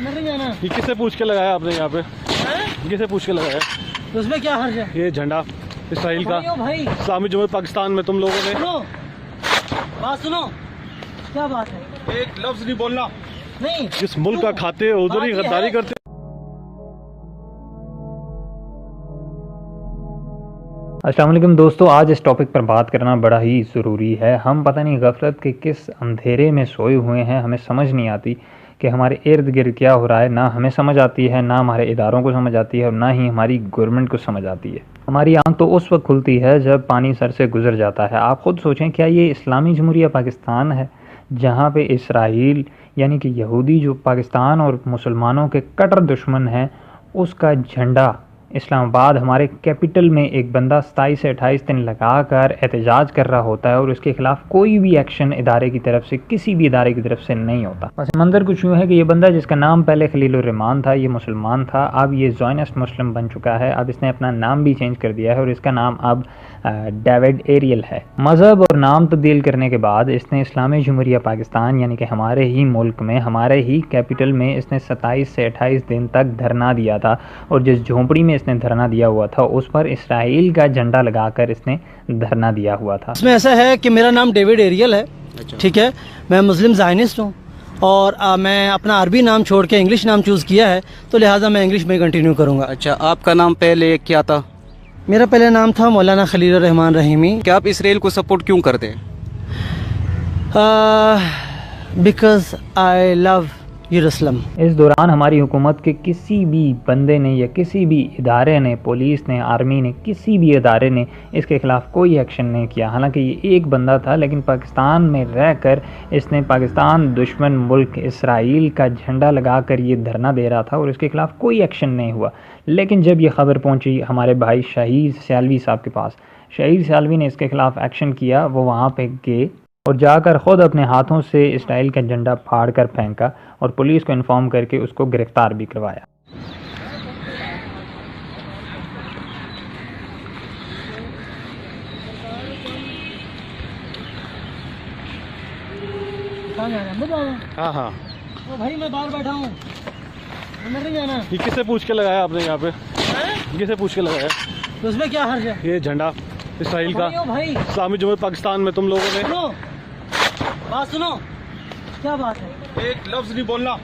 अंदर नहीं जाना। ये किससे पूछ के लगाया आपने यहाँ पे? किससे पूछ के लगाया? तो उसमें क्या हर्ज है? ये झंडा इसराइल का भाई इस्लामी जमहूरियत पाकिस्तान में तुम लोगों ने। सुनो, बात सुनो, क्या बात है? एक लफ्ज नहीं बोलना। नहीं, जिस मुल्क का खाते हो उधर ही गद्दारी करते। अस्सलाम वालेकुम दोस्तों, आज इस टॉपिक पर बात करना बड़ा ही ज़रूरी है। हम पता नहीं गफलत के किस अंधेरे में सोए हुए हैं, हमें समझ नहीं आती कि हमारे इर्द गिर्द क्या हो रहा है। ना हमें समझ आती है, ना हमारे इदारों को समझ आती है और ना ही हमारी गवर्नमेंट को समझ आती है। हमारी आंख तो उस वक्त खुलती है जब पानी सर से गुजर जाता है। आप ख़ुद सोचें, क्या ये इस्लामी जमहूरियत पाकिस्तान है जहाँ पे इसराइल यानी कि यहूदी जो पाकिस्तान और मुसलमानों के कट्टर दुश्मन हैं, उसका झंडा इस्लामाबाद हमारे कैपिटल में एक बंदा 27 से 28 दिन लगाकर एहतजाज कर रहा होता है और उसके ख़िलाफ़ कोई भी एक्शन इदारे की तरफ से, किसी भी इदारे की तरफ से नहीं होता। बस मंजर कुछ यूँ है कि ये बंदा जिसका नाम पहले खलीलुर रहमान था, ये मुसलमान था, अब ये ज़ायनिस्ट मुस्लिम बन चुका है। अब इसने अपना नाम भी चेंज कर दिया है और इसका नाम अब डेविड एरियल है। मज़हब और नाम तब्दील करने के बाद इसने इस्लामी जमहूरियत पाकिस्तान यानी कि हमारे ही मुल्क में, हमारे ही कैपिटल में इसने 27 से 28 दिन तक धरना दिया था और जिस झोंपड़ी में इसने धरना दिया हुआ था उस पर इसराइल का झंडा लगाकर इसने धरना दिया हुआ था। इसमें ऐसा है कि मेरा नाम डेविड एरियल है। ठीक है, मैं मुस्लिम ज़ायनिस्ट हूँ और मैं अपना अरबी नाम छोड़ के इंग्लिश नाम चूज़ किया है, तो लिहाजा मैं इंग्लिश में कंटिन्यू करूँगा। अच्छा, आपका नाम पहले क्या था? मेरा पहले नाम था मौलाना खलीलुर रहमान रहीमी। क्या आप इसराइल को सपोर्ट क्यों करते हैं? बिकॉज आई लव यरूशलेम। इस दौरान हमारी हुकूमत के किसी भी बंदे ने या किसी भी इदारे ने, पुलिस ने, आर्मी ने, किसी भी इदारे ने इसके ख़िलाफ़ कोई एक्शन नहीं किया। हालांकि ये एक बंदा था, लेकिन पाकिस्तान में रहकर इसने पाकिस्तान दुश्मन मुल्क इसराइल का झंडा लगाकर ये धरना दे रहा था और इसके ख़िलाफ़ कोई एक्शन नहीं हुआ। लेकिन जब ये ख़बर पहुंची हमारे भाई शहीद सियालवी साहब के पास, शहीद सियालवी ने इसके ख़िलाफ़ एक्शन किया। वो वहाँ पे गए और जाकर ख़ुद अपने हाथों से इसराइल का झंडा फाड़ कर फेंका और पुलिस को इन्फॉर्म करके उसको गिरफ़्तार भी करवाया। कहाँ जा रहे हैं? हाँ हाँ, तो भाई मैं बाहर बैठा हूँ, अंदर नहीं जाना। ये किससे पूछ के लगाया आपने यहाँ पे? किससे पूछ के लगाया? तो उसमें क्या हर्ज है? ये झंडा इसराइल का भाई इस्लामी जमहूरियत पाकिस्तान में तुम लोगों ने। सुनो, बात सुनो, क्या बात है? एक लफ्ज नहीं बोलना।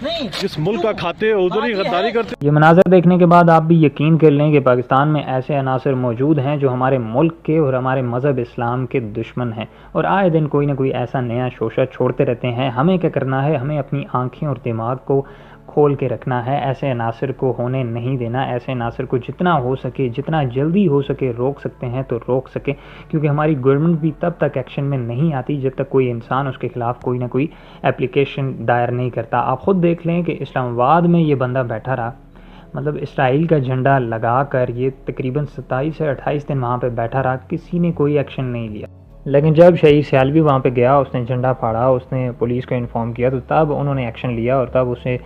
नहीं, जिस मुल्क का खाते हो उधर ही गद्दारी करते। ये मनाज़र देखने के बाद आप भी यकीन कर लें कि पाकिस्तान में ऐसे अनासर मौजूद हैं जो हमारे मुल्क के और हमारे मज़हब इस्लाम के दुश्मन हैं और आए दिन कोई ना कोई ऐसा नया शोशा छोड़ते रहते हैं। हमें क्या करना है? हमें अपनी आँखें और दिमाग को खोल के रखना है। ऐसे अनासर को होने नहीं देना। ऐसे अनासर को जितना हो सके, जितना जल्दी हो सके रोक सकते हैं तो रोक सके, क्योंकि हमारी गवर्नमेंट भी तब तक एक्शन में नहीं आती जब तक कोई इंसान उसके ख़िलाफ़ कोई ना कोई एप्लीकेशन दायर नहीं करता। आप ख़ुद देख लें कि इस्लामाबाद में ये बंदा बैठा रहा, मतलब इसराइल का झंडा लगा कर ये तकरीबन 27 से 28 दिन वहाँ पर बैठा रहा, किसी ने कोई एक्शन नहीं लिया। लेकिन जब शहीद सियालवी वहाँ पे गया, उसने झंडा फाड़ा, उसने पुलिस को इन्फॉर्म किया, तो तब उन्होंने एक्शन लिया और तब उसे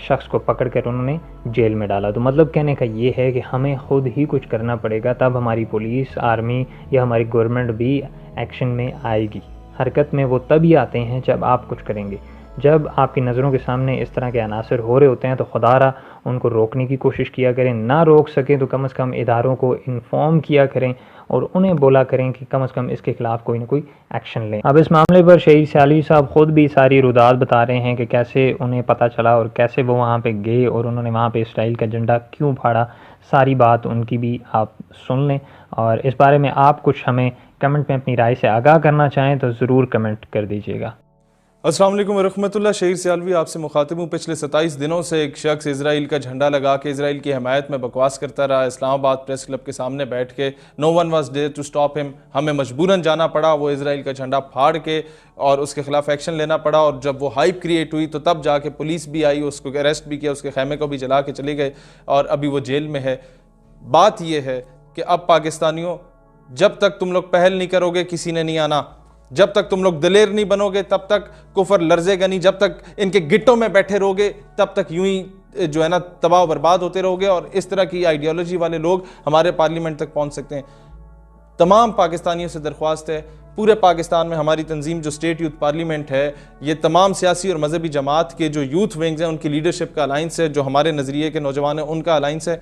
शख्स को पकड़ कर उन्होंने जेल में डाला। तो मतलब कहने का ये है कि हमें ख़ुद ही कुछ करना पड़ेगा, तब हमारी पुलिस, आर्मी या हमारी गवर्नमेंट भी एक्शन में आएगी। हरकत में वो तभी आते हैं जब आप कुछ करेंगे। जब आपकी नज़रों के सामने इस तरह के अनासर हो रहे होते हैं तो खुदारा उनको रोकने की कोशिश किया करें। ना रोक सकें तो कम से कम इदारों को इन्फॉर्म किया करें और उन्हें बोला करें कि कम से कम इसके ख़िलाफ़ कोई ना कोई एक्शन लें। अब इस मामले पर शहीद सियालवी साहब ख़ुद भी सारी रुदात बता रहे हैं कि कैसे उन्हें पता चला और कैसे वो वहाँ पे गए और उन्होंने वहाँ पे इसराइल का झंडा क्यों फाड़ा। सारी बात उनकी भी आप सुन लें और इस बारे में आप कुछ हमें कमेंट में अपनी राय से आगाह करना चाहें तो ज़रूर कमेंट कर दीजिएगा। अस्सलाम वालेकुम वरहमतुल्लाह। शहीद सियालवी आपसे मुखातिब हूँ। पिछले 27 दिनों से एक शख्स इजराइल का झंडा लगा के इजराइल की हमायत में बकवास करता रहा। इस्लामाबाद प्रेस क्लब के सामने बैठ के no one was there to stop him. हमें मजबूरन जाना पड़ा, वो इजराइल का झंडा फाड़ के और उसके खिलाफ एक्शन लेना पड़ा। और जब वो हाइप क्रिएट हुई तो तब जाके पुलिस भी आई, उसको अरेस्ट भी किया, उसके खैमे को भी जला के चले गए और अभी वो जेल में है। बात यह है कि अब पाकिस्तानियों, जब तक तुम लोग पहल नहीं करोगे किसी ने नहीं आना। जब तक तुम लोग दिलेर नहीं बनोगे तब तक कुफर लर्जेगा नहीं। जब तक इनके गिट्टों में बैठे रहोगे तब तक यूं ही जो है ना तबाह बर्बाद होते रहोगे और इस तरह की आइडियोलॉजी वाले लोग हमारे पार्लियामेंट तक पहुंच सकते हैं। तमाम पाकिस्तानियों से दरख्वास्त है पूरे पाकिस्तान में हमारी तंजीम जो स्टेट यूथ पार्लियामेंट है, ये तमाम सियासी और मजहबी जमात के जो यूथ विंग्स हैं उनकी लीडरशिप का अलाइंस है, जो हमारे नज़रिए के नौजवान हैं उनका अलाइंस है।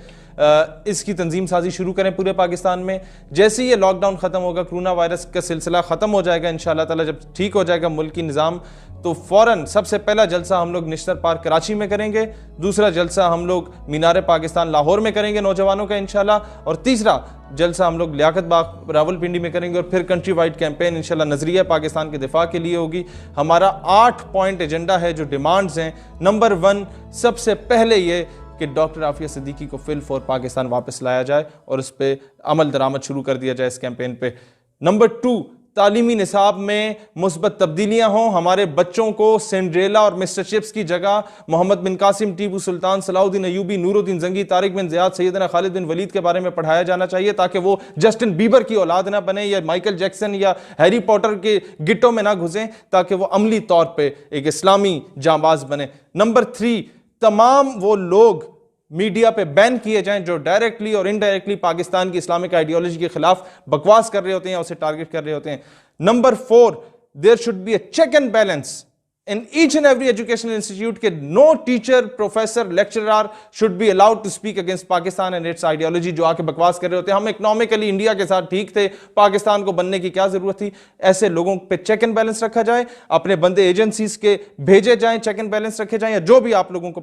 इसकी तंजीम साजी शुरू करें पूरे पाकिस्तान में। जैसे ही ये लॉकडाउन ख़त्म होगा, कोरोना वायरस का सिलसिला ख़त्म हो जाएगा इंशाअल्लाह ताला, जब ठीक हो जाएगा मुल्की निज़ाम, तो फ़ौरन सबसे पहला जलसा हम लोग निश्तर पार्क कराची में करेंगे, दूसरा जलसा हम लोग मीनार पाकिस्तान लाहौर में करेंगे नौजवानों का इंशाल्लाह, और तीसरा जलसा हम लोग लियाकत बाग रावलपिंडी में करेंगे, और फिर कंट्री वाइड कैंपेन इंशाल्लाह नजरिया पाकिस्तान के दिफा के लिए होगी। हमारा 8 पॉइंट एजेंडा है जो डिमांड्स हैं। नंबर 1 सबसे पहले ये कि डॉक्टर आफिया सिद्दीकी को फिल फॉर पाकिस्तान वापस लाया जाए और उस पर अमल दरामद शुरू कर दिया जाए इस कैंपेन पे। नंबर 2 तालीमी निसाब में मुस्बत तब्दीलियां हों, हमारे बच्चों को सिंड्रेला और मिस्टर चिप्स की जगह मोहम्मद बिन कासिम, टीपू सुल्तान, सलाउद्दीन अयूबी, नूरुद्दीन जंगी, तारिक बिन ज़ियाद, सैयदना खालिद बिन वलीद के बारे में पढ़ाया जाना चाहिए, ताकि वो जस्टिन बीबर की औलाद ना बने या माइकल जैक्सन या हैरी पॉटर के गिट्टों में ना घुसें, ताकि वो अमली तौर पर एक इस्लामी जांबाज बने। नंबर 3 तमाम वो लोग मीडिया पे बैन किए जाएं जो डायरेक्टली और इनडायरेक्टली पाकिस्तान की इस्लामिक आइडियोलॉजी के खिलाफ बकवास कर रहे होते हैं या उसे टारगेट कर रहे होते हैं। Number 4 there should be a check and balance in each and every educational institute के no teacher, professor, lecturer should be allowed to speak against Pakistan and its ideology, जो आके बकवास कर रहे होते हैं। हम इकोनॉमिकली इंडिया के साथ ठीक थे, पाकिस्तान को बनने की क्या जरूरत थी। ऐसे लोगों पे चेक एंड बैलेंस रखा जाए, अपने बंदे एजेंसीज के भेजे जाएं, चेक एंड बैलेंस रखे जाएं, या जो भी आप लोगों को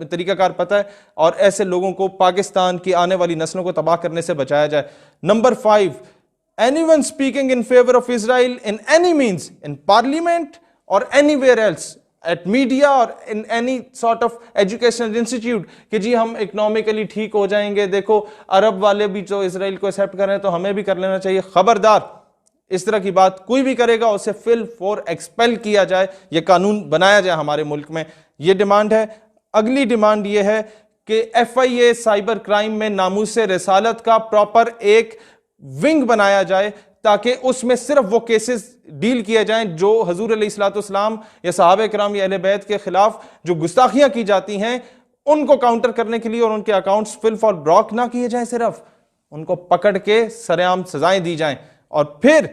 तरीकाकार पता है, और ऐसे लोगों को पाकिस्तान की आने वाली नस्लों को तबाह करने से बचाया जाए। Number 5 anyone speaking in favor of Israel in any means in parliament or anywhere else at media or in any sort of educational institute कि जी हम इकोनॉमिकली ठीक हो जाएंगे, देखो अरब वाले भी जो इसराइल को एक्सेप्ट कर रहे हैं तो हमें भी कर लेना चाहिए, खबरदार इस तरह की बात कोई भी करेगा उसे फिल फॉर एक्सपेल किया जाए, ये कानून बनाया जाए हमारे मुल्क में। ये डिमांड है। अगली डिमांड ये है कि FIA साइबर क्राइम में नामूसे रिसालत का प्रॉपर एक विंग बनाया जाए, ताकि उसमें सिर्फ वो केसेस डील किए जाएं जो हजूर अलैहिस्सलाम या सहाबे किराम या अहले बैत के खिलाफ जो गुस्ताखियां की जाती हैं उनको काउंटर करने के लिए, और उनके अकाउंट्स फिल फॉर ब्लॉक ना किए जाएं, सिर्फ उनको पकड़ के सरेआम सजाएं दी जाएं, और फिर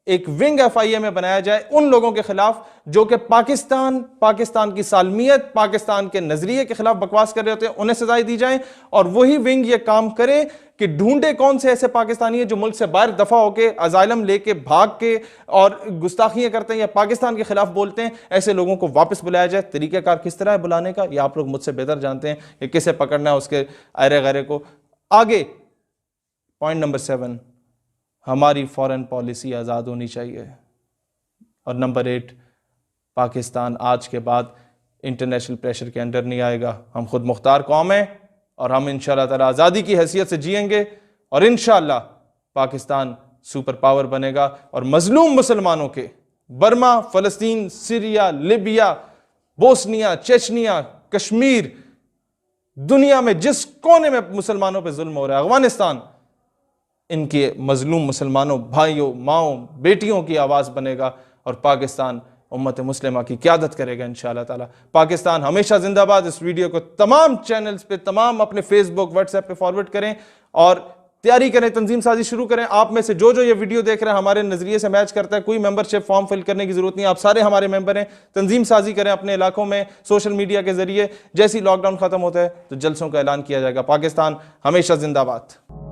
एक विंग FIA में बनाया जाए उन लोगों के खिलाफ जो कि पाकिस्तान की सालमियत, पाकिस्तान के नजरिए के खिलाफ बकवास कर रहे होते हैं, उन्हें सजाएं दी जाएं। और वही विंग ये काम करे कि ढूंढे कौन से ऐसे पाकिस्तानी है जो मुल्क से बाहर दफा होके अजाइलम लेके भाग के और गुस्ताखियां करते हैं या पाकिस्तान के खिलाफ बोलते हैं, ऐसे लोगों को वापस बुलाया जाए। तरीक़ाकार किस तरह है बुलाने का, ये आप लोग मुझसे बेहतर जानते हैं कि किसे पकड़ना है, उसके आयरे गैरे को। आगे पॉइंट नंबर 7 हमारी फॉरेन पॉलिसी आज़ाद होनी चाहिए। और नंबर 8 पाकिस्तान आज के बाद इंटरनेशनल प्रेशर के अंडर नहीं आएगा। हम खुद मुख्तार कौम है और हम इंशाअल्लाह ताला आज़ादी की हैसियत से जिएंगे, और इंशाअल्लाह पाकिस्तान सुपर पावर बनेगा और मजलूम मुसलमानों के बर्मा, फ़लस्तीन, Syria, Libya, Bosnia, Chechnya, Kashmir, दुनिया में जिस कोने में मुसलमानों पर जुल्म हो रहा है, अफगानिस्तान, इनके मजलूम मुसलमानों, भाइयों, माओं, बेटियों की आवाज़ बनेगा और पाकिस्तान उम्मत मुस्लिमा की क़यादत करेगा इंशाअल्लाह ताला। पाकिस्तान हमेशा जिंदाबाद। इस वीडियो को तमाम चैनल्स पे, तमाम अपने फेसबुक, व्हाट्सएप पे फॉरवर्ड करें और तैयारी करें, तंजीम साजी शुरू करें। आप में से जो ये वीडियो देख रहे हैं हमारे नजरिए से मैच करता है, कोई मेंबरशिप फॉर्म फिल करने की जरूरत नहीं, आप सारे हमारे मेंबर हैं। तंजीम साजी करें अपने इलाकों में सोशल मीडिया के जरिए। जैसे ही लॉकडाउन खत्म होता है तो जलसों का ऐलान किया जाएगा। पाकिस्तान हमेशा जिंदाबाद।